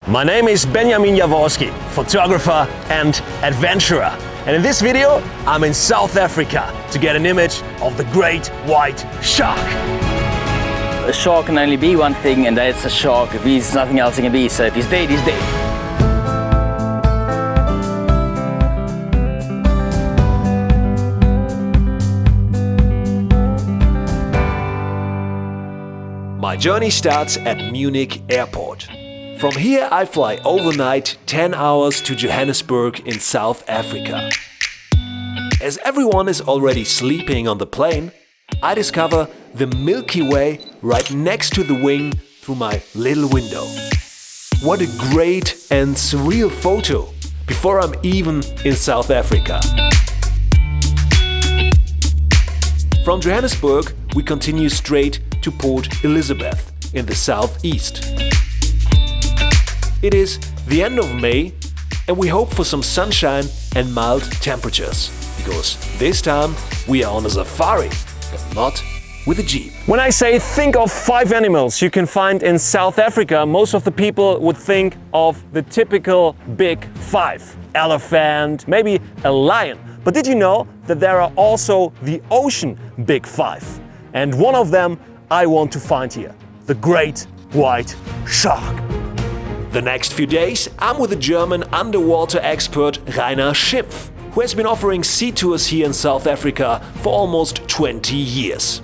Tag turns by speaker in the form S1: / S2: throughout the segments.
S1: My name is Benjamin Jaworskyj, photographer and adventurer. And in this video, I'm in South Africa to get an image of the great white shark.
S2: A shark can only be one thing, and that's a shark. If he's nothing else he can be, so if he's dead, he's dead.
S3: My journey starts at Munich Airport. From here I fly overnight 10 hours to Johannesburg in South Africa. As everyone is already sleeping on the plane, I discover the Milky Way right next to the wing through my little window. What a great and surreal photo before I'm even in South Africa. From Johannesburg we continue straight to Port Elizabeth in the southeast. It is the end of May and we hope for some sunshine and mild temperatures, because this time we are on a safari, but not with a jeep.
S1: When I say think of 5 animals you can find in South Africa, most of the people would think of the typical big 5. Elephant, maybe a lion. But did you know that there are also the ocean big 5? And one of them I want to find here, the great white shark.
S3: The next few days I'm with the German underwater expert Rainer Schimpf, who has been offering sea tours here in South Africa for almost 20 years.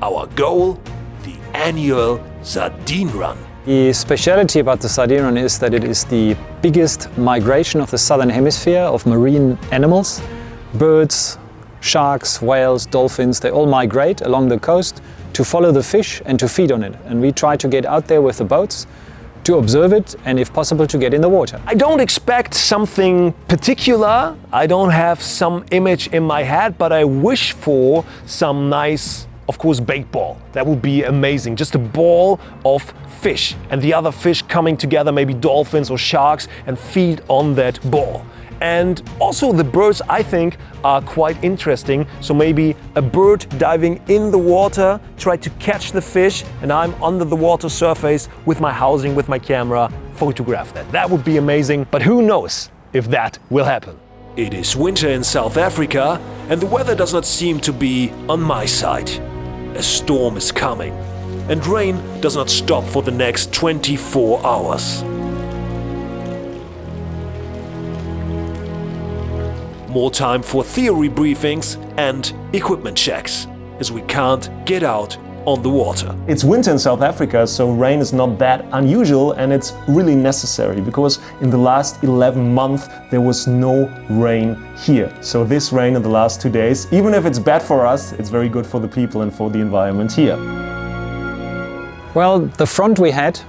S3: Our goal, the annual Sardine Run.
S4: The speciality about the Sardine Run is that it is the biggest migration of the southern hemisphere of marine animals. Birds, sharks, whales, dolphins, they all migrate along the coast to follow the fish and to feed on it. And we try to get out there with the boats to observe it and, if possible, to get in the water.
S1: I don't expect something particular. I don't have some image in my head, but I wish for some nice, of course, bait ball. That would be amazing. Just a ball of fish and the other fish coming together, maybe dolphins or sharks, and feed on that ball. And also the birds, I think, are quite interesting. So maybe a bird diving in the water, try to catch the fish, and I'm under the water surface with my housing, with my camera, photograph that. That would be amazing, but who knows if that will happen.
S3: It is winter in South Africa and the weather does not seem to be on my side. A storm is coming and rain does not stop for the next 24 hours. More time for theory briefings and equipment checks, as we can't get out on the water.
S1: It's winter in South Africa, so rain is not that unusual, and it's really necessary because in the last 11 months there was no rain here. So this rain in the last 2 days, even if it's bad for us, it's very good for the people and for the environment here.
S4: Well, the front we had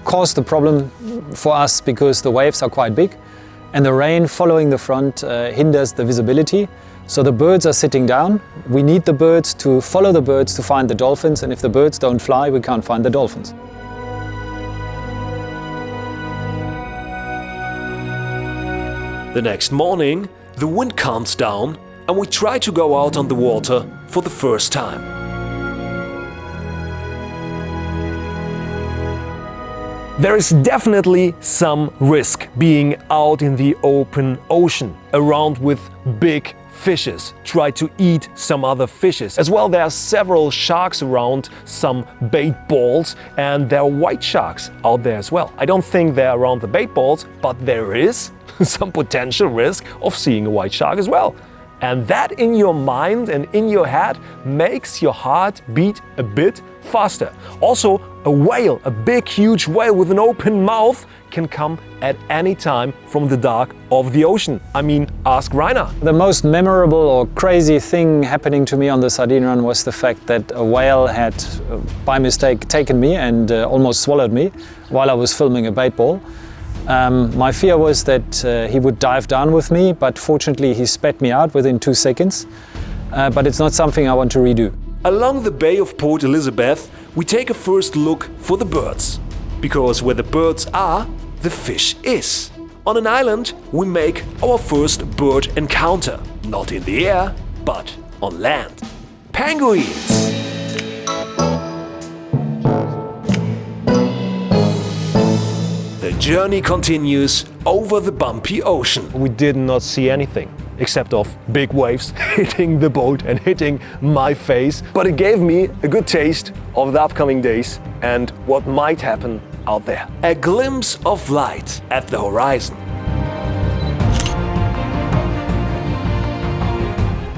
S4: caused the problem for us because the waves are quite big. And the rain following the front hinders the visibility. So the birds are sitting down. We need the birds to follow the birds to find the dolphins, and if the birds don't fly, we can't find the dolphins.
S3: The next morning, the wind calms down and we try to go out on the water for the first time.
S1: There is definitely some risk being out in the open ocean, around with big fishes, try to eat some other fishes. As well, there are several sharks around, some bait balls, and there are white sharks out there as well. I don't think they're around the bait balls, but there is some potential risk of seeing a white shark as well. And that in your mind and in your head makes your heart beat a bit faster. Also, a whale, a big huge whale with an open mouth, can come at any time from the dark of the ocean. I mean, ask Rainer.
S4: The most memorable or crazy thing happening to me on the Sardine Run was the fact that a whale had, by mistake, taken me and almost swallowed me while I was filming a bait ball. My fear was that he would dive down with me, but fortunately he spat me out within 2 seconds. But it's not something I want to redo.
S3: Along the Bay of Port Elizabeth, we take a first look for the birds. Because where the birds are, the fish is. On an island, we make our first bird encounter. Not in the air, but on land. Penguins! journey continues over the bumpy ocean.
S1: We did not see anything except of big waves hitting the boat and hitting my face. But it gave me a good taste of the upcoming days and what might happen out there.
S3: A glimpse of light at the horizon.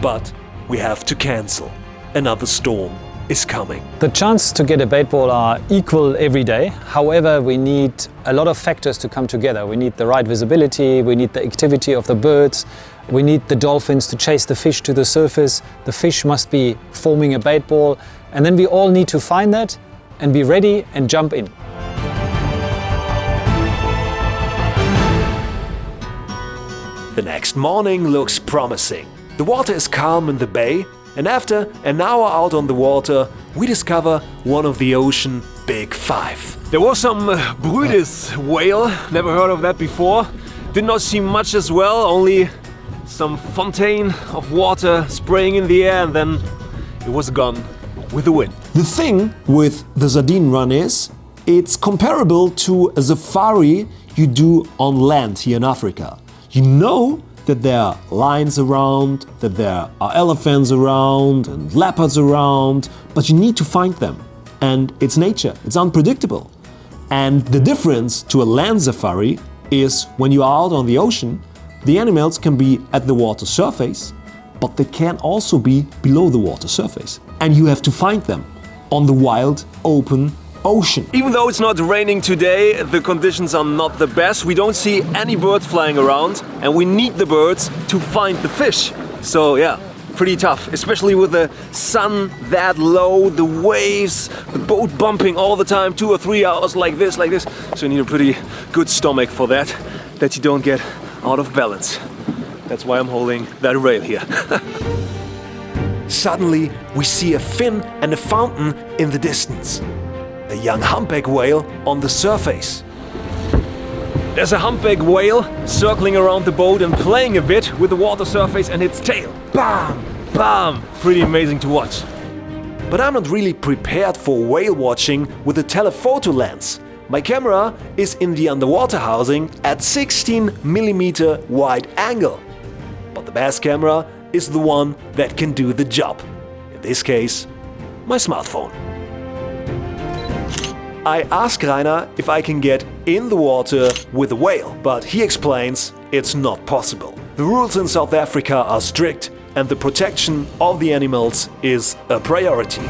S3: But we have to cancel. Another storm is coming.
S4: The chance to get a bait ball are equal every day. However, we need a lot of factors to come together. We need the right visibility, we need the activity of the birds, we need the dolphins to chase the fish to the surface, the fish must be forming a bait ball, and then we all need to find that and be ready and jump in.
S3: The next morning looks promising. The water is calm in the bay, and after an hour out on the water, we discover one of the ocean big five.
S1: There was some Brüdes whale, never heard of that before. Did not see much as well, only some fontaine of water spraying in the air, and then it was gone with the wind.
S3: The thing with the Sardine run is, it's comparable to a safari you do on land here in Africa. You know that there are lions around, that there are elephants around and leopards around, but you need to find them. And it's nature, it's unpredictable. And the difference to a land safari is when you are out on the ocean, the animals can be at the water surface, but they can also be below the water surface. And you have to find them on the wild, open ocean.
S1: Even though it's not raining today, the conditions are not the best. We don't see any birds flying around, and we need the birds to find the fish. So yeah, pretty tough, especially with the sun that low, the waves, the boat bumping all the time, 2 or 3 hours like this. So you need a pretty good stomach for that you don't get out of balance. That's why I'm holding that rail here.
S3: Suddenly, we see a fin and a fountain in the distance. A young humpback whale on the surface.
S1: There's a humpback whale circling around the boat and playing a bit with the water surface and its tail. Bam! Bam! Pretty amazing to watch.
S3: But I'm not really prepared for whale watching with a telephoto lens. My camera is in the underwater housing at 16mm wide angle. But the best camera is the one that can do the job. In this case, my smartphone. I ask Rainer if I can get in the water with a whale, but he explains it's not possible. The rules in South Africa are strict and the protection of the animals is a priority.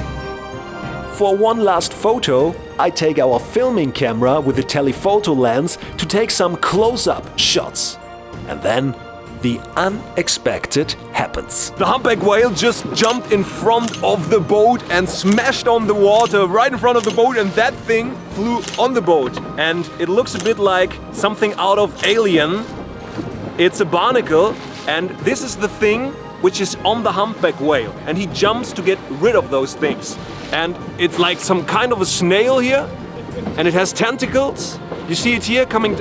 S3: For one last photo, I take our filming camera with a telephoto lens to take some close-up shots. And then the unexpected happens.
S1: The humpback whale just jumped in front of the boat and smashed on the water right in front of the boat, and that thing flew on the boat. And it looks a bit like something out of Alien. It's a barnacle, and this is the thing which is on the humpback whale. And he jumps to get rid of those things. And it's like some kind of a snail here, and it has tentacles. You see it here coming.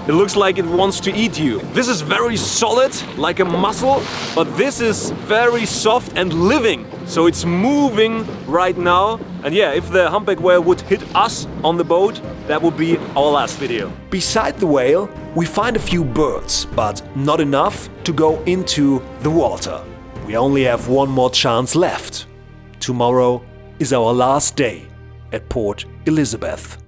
S1: It looks like it wants to eat you. This is very solid, like a mussel, but this is very soft and living. So it's moving right now. And yeah, if the humpback whale would hit us on the boat, that would be our last video.
S3: Beside the whale, we find a few birds, but not enough to go into the water. We only have one more chance left. Tomorrow is our last day at Port Elizabeth.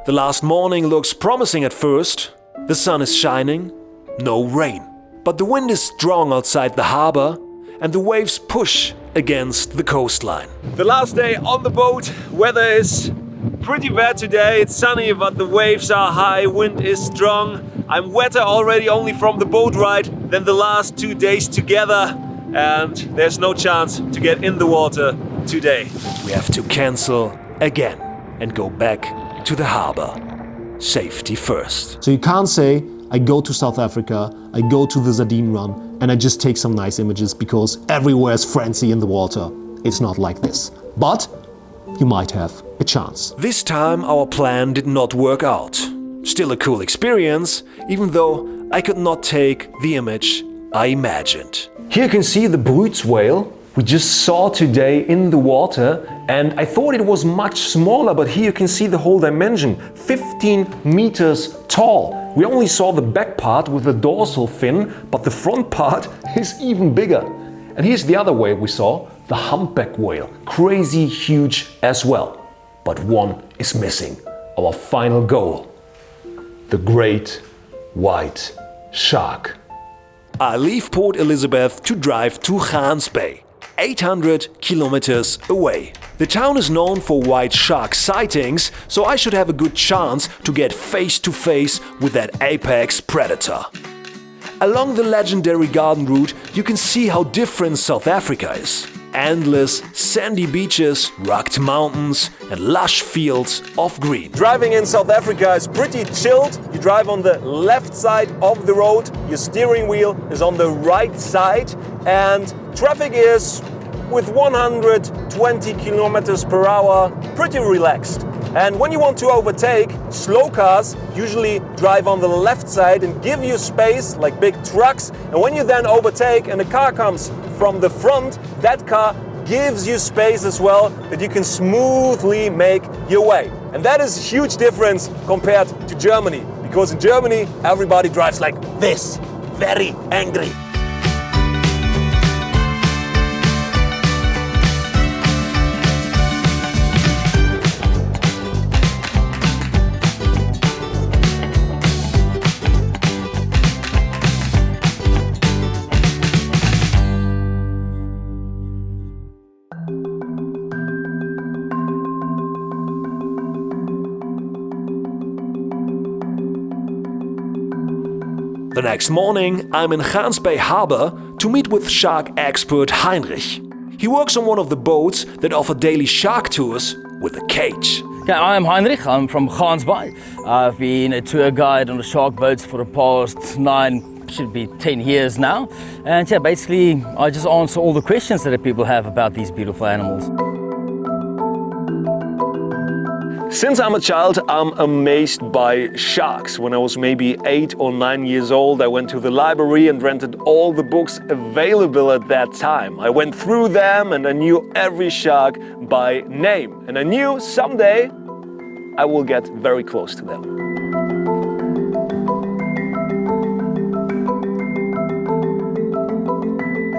S3: The last morning looks promising at first. The sun is shining, no rain. But the wind is strong outside the harbor and the waves push against the coastline.
S1: The last day on the boat, weather is pretty bad today. It's sunny, but the waves are high, wind is strong. I'm wetter already only from the boat ride than the last 2 days together. And there's no chance to get in the water today.
S3: We have to cancel again and go back to the harbor. Safety first. So you can't say, I go to South Africa, I go to the Sardine run, and I just take some nice images because everywhere is frenzy in the water. It's not like this. But you might have a chance. This time our plan did not work out. Still a cool experience, even though I could not take the image I imagined.
S1: Here you can see the Brüdes whale we just saw today in the water, and I thought it was much smaller, but here you can see the whole dimension, 15 meters tall. We only saw the back part with the dorsal fin, but the front part is even bigger. And here's the other whale we saw, the humpback whale, crazy huge as well. But one is missing, our final goal, the great white shark.
S3: I leave Port Elizabeth to drive to Gans Bay, 800 kilometers away. The town is known for white shark sightings, so I should have a good chance to get face to face with that apex predator. Along the legendary garden route, you can see how different South Africa is. Endless sandy beaches, rugged mountains and lush fields of green.
S1: Driving in South Africa is pretty chilled. You drive on the left side of the road, your steering wheel is on the right side, and traffic is with 120 kilometers per hour, pretty relaxed. And when you want to overtake, slow cars usually drive on the left side and give you space like big trucks. And when you then overtake and a car comes from the front, that car gives you space as well that you can smoothly make your way. And that is a huge difference compared to Germany, because in Germany everybody drives like this, very angry.
S3: The next morning, I'm in Gans Bay Harbor to meet with shark expert Heinrich. He works on one of the boats that offer daily shark tours with a cage.
S2: Yeah, I'm Heinrich, I'm from Gans Bay. I've been a tour guide on the shark boats for the past 9, should be 10 years now. And yeah, basically I just answer all the questions that people have about these beautiful animals.
S1: Since I'm a child, I'm amazed by sharks. When I was maybe 8 or 9 years old, I went to the library and rented all the books available at that time. I went through them and I knew every shark by name. And I knew someday I will get very close to them.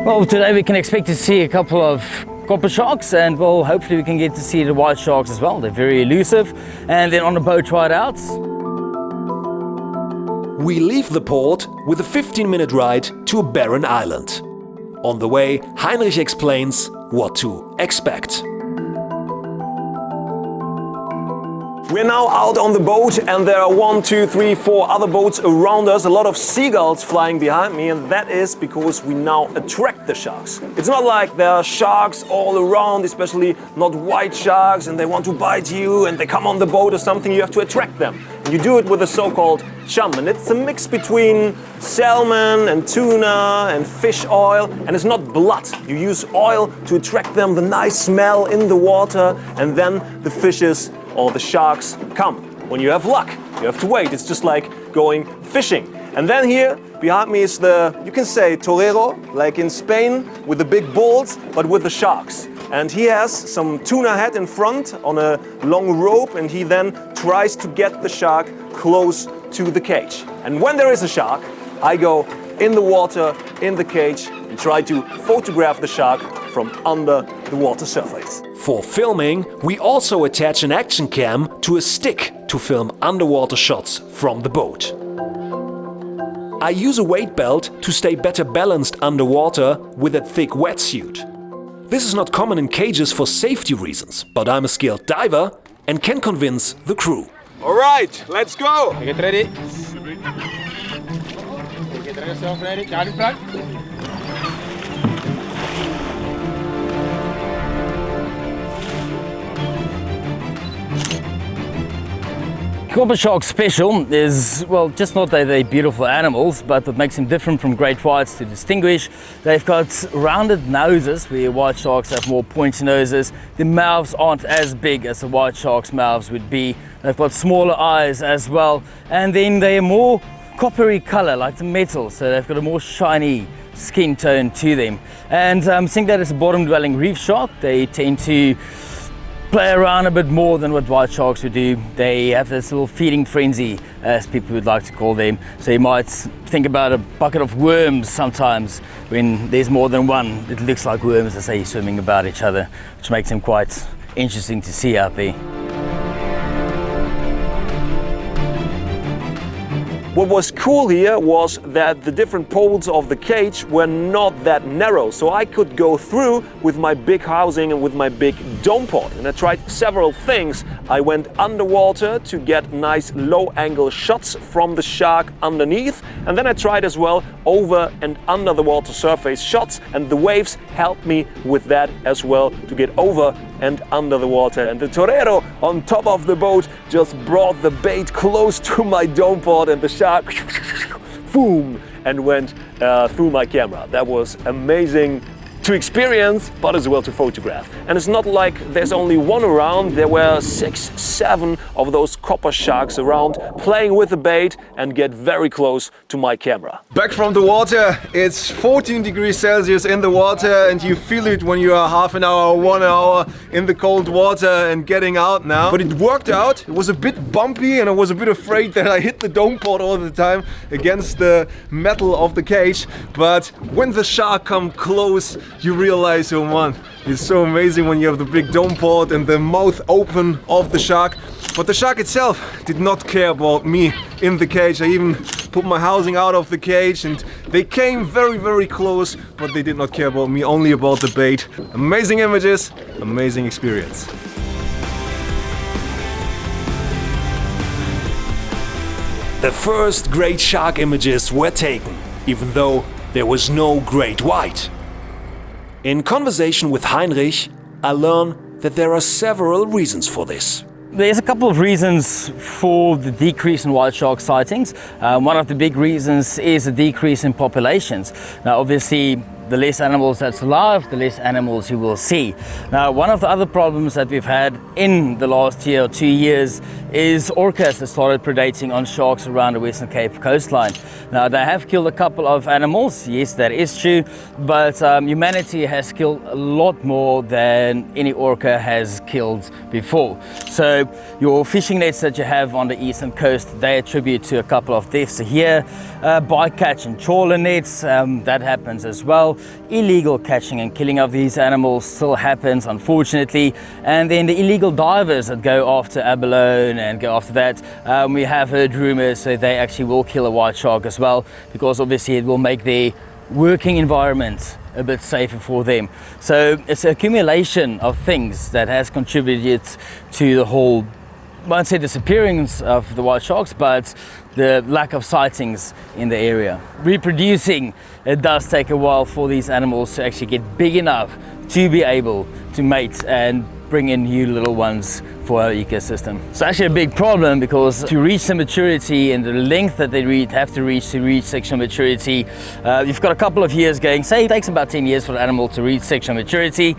S2: Well, today we can expect to see a couple of copper sharks, and well, hopefully we can get to see the white sharks as well. They're very elusive. And then on the boat ride out,
S3: We leave the port with a 15-minute ride to a barren island. On the way, Heinrich explains what to expect.
S1: We're now out on the boat and there are 1, 2, 3, 4 other boats around us, a lot of seagulls flying behind me, and that is because we now attract the sharks. It's not like there are sharks all around, especially not white sharks, and they want to bite you and they come on the boat or something. You have to attract them. And you do it with a so-called chum, and it's a mix between salmon and tuna and fish oil, and it's not blood. You use oil to attract them, the nice smell in the water, and then the fishes or the sharks come. When you have luck, you have to wait. It's just like going fishing. And then here behind me is the, you can say torero, like in Spain, with the big bulls, but with the sharks. And he has some tuna head in front on a long rope, and he then tries to get the shark close to the cage. And when there is a shark, I go in the water, in the cage, and try to photograph the shark from under the water surface.
S3: For filming, we also attach an action cam to a stick to film underwater shots from the boat. I use a weight belt to stay better balanced underwater with a thick wetsuit. This is not common in cages for safety reasons, but I'm a skilled diver and can convince the crew.
S1: All right, let's go!
S5: Get ready. Get yourself ready. Down in front.
S2: Copper shark special is, well, just not that they're beautiful animals, but what makes them different from great whites to distinguish. They've got rounded noses, where white sharks have more pointy noses. The mouths aren't as big as the white shark's mouths would be. They've got smaller eyes as well. And then they're more coppery color, like the metal, so they've got a more shiny skin tone to them. And seeing that it's a bottom dwelling reef shark, they tend to play around a bit more than what white sharks would do. They have this little feeding frenzy, as people would like to call them. So you might think about a bucket of worms sometimes. When there's more than one, it looks like worms as they're swimming about each other, which makes them quite interesting to see out there.
S1: What was cool here was that the different poles of the cage were not that narrow, so I could go through with my big housing and with my big dome pod. And I tried several things. I went underwater to get nice low angle shots from the shark underneath, and then I tried as well over and under the water surface shots, and the waves helped me with that as well to get over and under the water. And the torero on top of the boat just brought the bait close to my dome pod, and the shark boom, and went through my camera. That was amazing to experience, but as well to photograph. And it's not like there's only one around. There were 6, 7 of those copper sharks around playing with the bait and get very close to my camera.
S6: Back from the water, it's 14 degrees Celsius in the water, and you feel it when you are half an hour, 1 hour in the cold water and getting out now. But it worked out. It was a bit bumpy and I was a bit afraid that I hit the dome pod all the time against the metal of the cage. But when the shark come close, you realize, oh man, it's so amazing when you have the big dome pod and the mouth open of the shark. But the shark itself did not care about me in the cage. I even put my housing out of the cage and they came very, very close, but they did not care about me, only about the bait. Amazing images, amazing experience.
S3: The first great shark images were taken, even though there was no great white. In conversation with Heinrich, I learned that there are several reasons for this.
S2: There's a couple of reasons for the decrease in white shark sightings. One of the big reasons is a decrease in populations. Now obviously, the less animals that's alive, the less animals you will see. Now, one of the other problems that we've had in the last year or 2 years is orcas that started predating on sharks around the Western Cape coastline. Now, they have killed a couple of animals, yes, that is true, but humanity has killed a lot more than any orca has killed before. So your fishing nets that you have on the eastern coast, they attribute to a couple of deaths a year. Bycatch and trawler nets, that happens as well. Illegal catching and killing of these animals still happens, unfortunately. And then the illegal divers that go after abalone and go after that, we have heard rumors that they actually will kill a white shark as well, because obviously it will make their working environment a bit safer for them. So it's an accumulation of things that has contributed to the whole, I won't say disappearance of the white sharks, but the lack of sightings in the area. Reproducing, it does take a while for these animals to actually get big enough to be able to mate and bring in new little ones for our ecosystem. It's actually a big problem, because to reach the maturity and the length that they have to reach sexual maturity, you've got a couple of years going. Say it takes about 10 years for an animal to reach sexual maturity.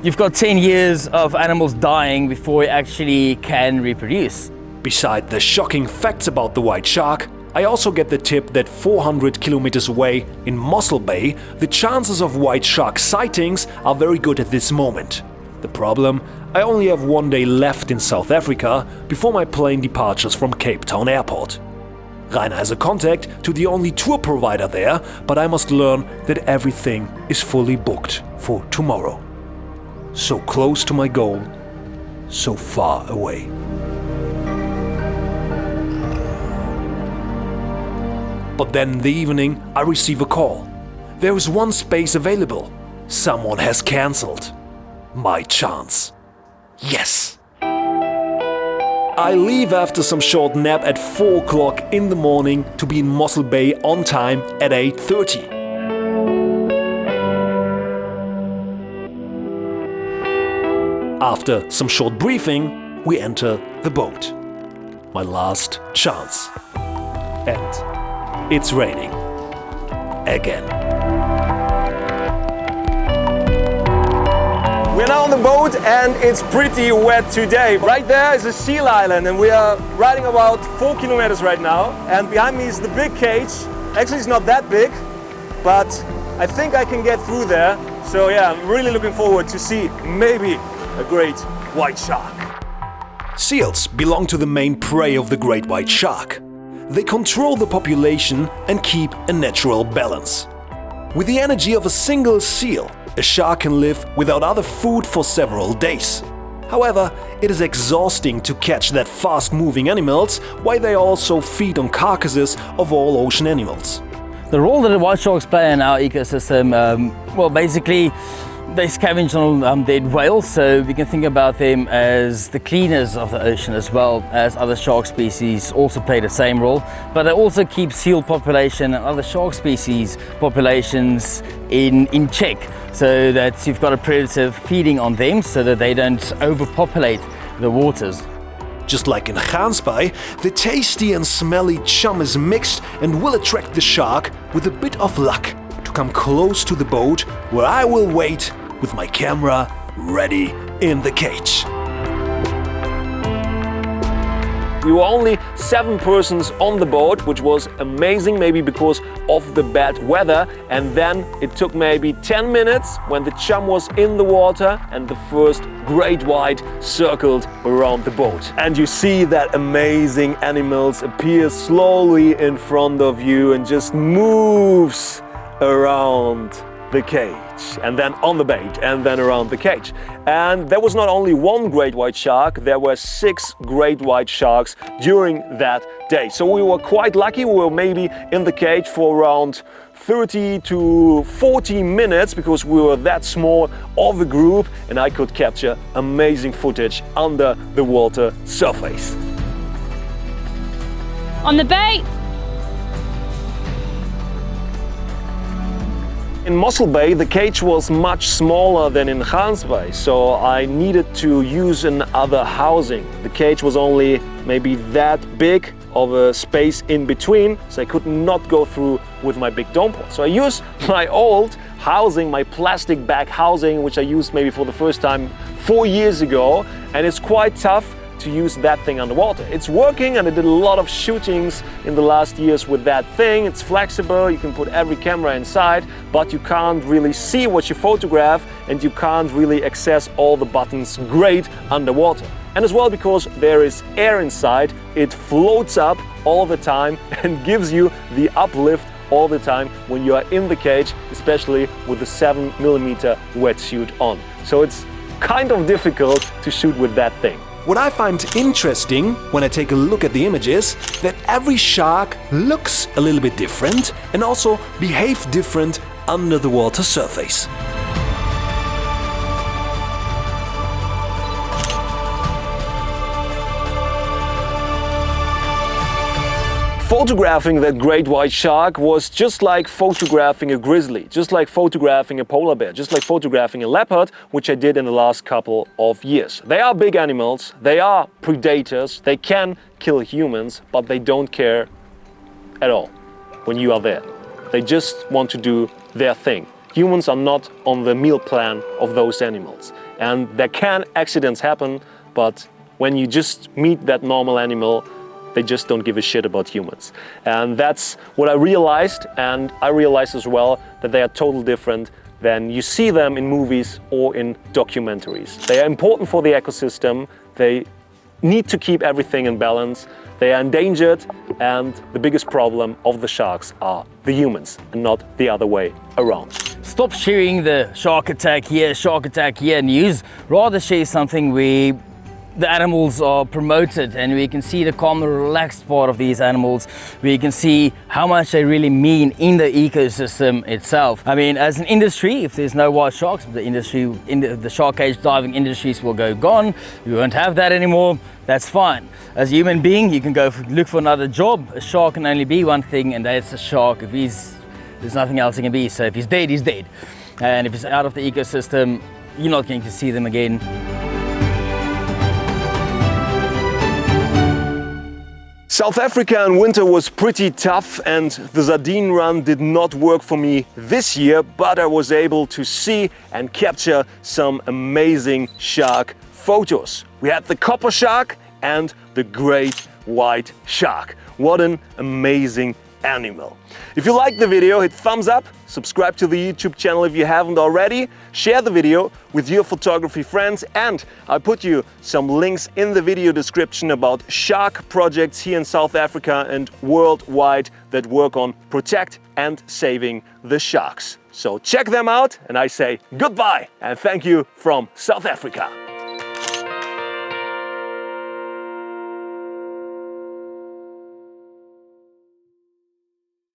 S2: You've got 10 years of animals dying before it actually can reproduce.
S3: Beside the shocking facts about the white shark, I also get the tip that 400 kilometers away in Mossel Bay, the chances of white shark sightings are very good at this moment. The problem, I only have 1 day left in South Africa before my plane departures from Cape Town Airport. Rainer has a contact to the only tour provider there, but I must learn that everything is fully booked for tomorrow. So close to my goal, so far away. But then in the evening, I receive a call. There is one space available. Someone has cancelled. My chance. Yes! I leave after some short nap at 4 o'clock in the morning to be in Mossel Bay on time at 8:30. After some short briefing, we enter the boat. My last chance. And it's raining. Again.
S1: We're now on the boat and it's pretty wet today. Right there is a seal island and we are riding about 4 kilometers right now. And behind me is the big cage. Actually, it's not that big, but I think I can get through there. So yeah, I'm really looking forward to see maybe a great white shark.
S3: Seals belong to the main prey of the great white shark. They control the population and keep a natural balance. With the energy of a single seal, a shark can live without other food for several days. However, it is exhausting to catch that fast-moving animals, while they also feed on carcasses of all ocean animals.
S2: The role that the white sharks play in our ecosystem, well, basically they scavenge on dead whales, so we can think about them as the cleaners of the ocean, as well as other shark species also play the same role. But they also keep seal population and other shark species populations in check, so that you've got a predator feeding on them so that they don't overpopulate the waters.
S3: Just like in Gansbaai, the tasty and smelly chum is mixed and will attract the shark with a bit of luck to come close to the boat, where I will wait with my camera ready in the cage.
S1: We were only 7 persons on the boat, which was amazing, maybe because of the bad weather. And then it took maybe 10 minutes when the chum was in the water and the first great white circled around the boat. And you see that amazing animals appear slowly in front of you and just moves around the cage, and then on the bait, and then around the cage. And there was not only one great white shark, there were 6 great white sharks during that day. So we were quite lucky. We were maybe in the cage for around 30 to 40 minutes because we were that small of a group, and I could capture amazing footage under the water surface.
S7: On the bait!
S1: In Mossel Bay, the cage was much smaller than in Gansbaai, so I needed to use another housing. The cage was only maybe that big of a space in between, so I could not go through with my big dome pole. So I used my old housing, my plastic bag housing, which I used maybe for the first time 4 years ago, and it's quite tough to use that thing underwater. It's working, and I did a lot of shootings in the last years with that thing. It's flexible, you can put every camera inside, but you can't really see what you photograph, and you can't really access all the buttons great underwater. And as well, because there is air inside, it floats up all the time and gives you the uplift all the time when you are in the cage, especially with the 7mm wetsuit on. So it's kind of difficult to shoot with that thing.
S3: What I find interesting when I take a look at the images, that every shark looks a little bit different and also behave different under the water surface.
S1: Photographing that great white shark was just like photographing a grizzly, just like photographing a polar bear, just like photographing a leopard, which I did in the last couple of years. They are big animals, they are predators, they can kill humans, but they don't care at all when you are there. They just want to do their thing. Humans are not on the meal plan of those animals. And there can accidents happen, but when you just meet that normal animal, they just don't give a shit about humans. And that's what I realized, and I realized as well that they are totally different than you see them in movies or in documentaries. They are important for the ecosystem, they need to keep everything in balance, they are endangered, and the biggest problem of the sharks are the humans and not the other way around.
S2: Stop sharing the shark attack here news, rather share something where the animals are promoted and we can see the calm and relaxed part of these animals. We can see how much they really mean in the ecosystem itself. I mean, as an industry, if there's no white sharks, the shark cage diving industries will go gone. We won't have that anymore. That's fine. As a human being, you can go look for another job. A shark can only be one thing, and that's a shark. There's nothing else he can be. So if he's dead, he's dead. And if he's out of the ecosystem, you're not going to see them again.
S1: South Africa in winter was pretty tough, and the Sardine run did not work for me this year, but I was able to see and capture some amazing shark photos. We had the copper shark and the great white shark. What an amazing animal. If you liked the video, hit thumbs up, subscribe to the YouTube channel if you haven't already, share the video with your photography friends, and I put you some links in the video description about shark projects here in South Africa and worldwide that work on protect and saving the sharks. So check them out, and I say goodbye and thank you from South Africa.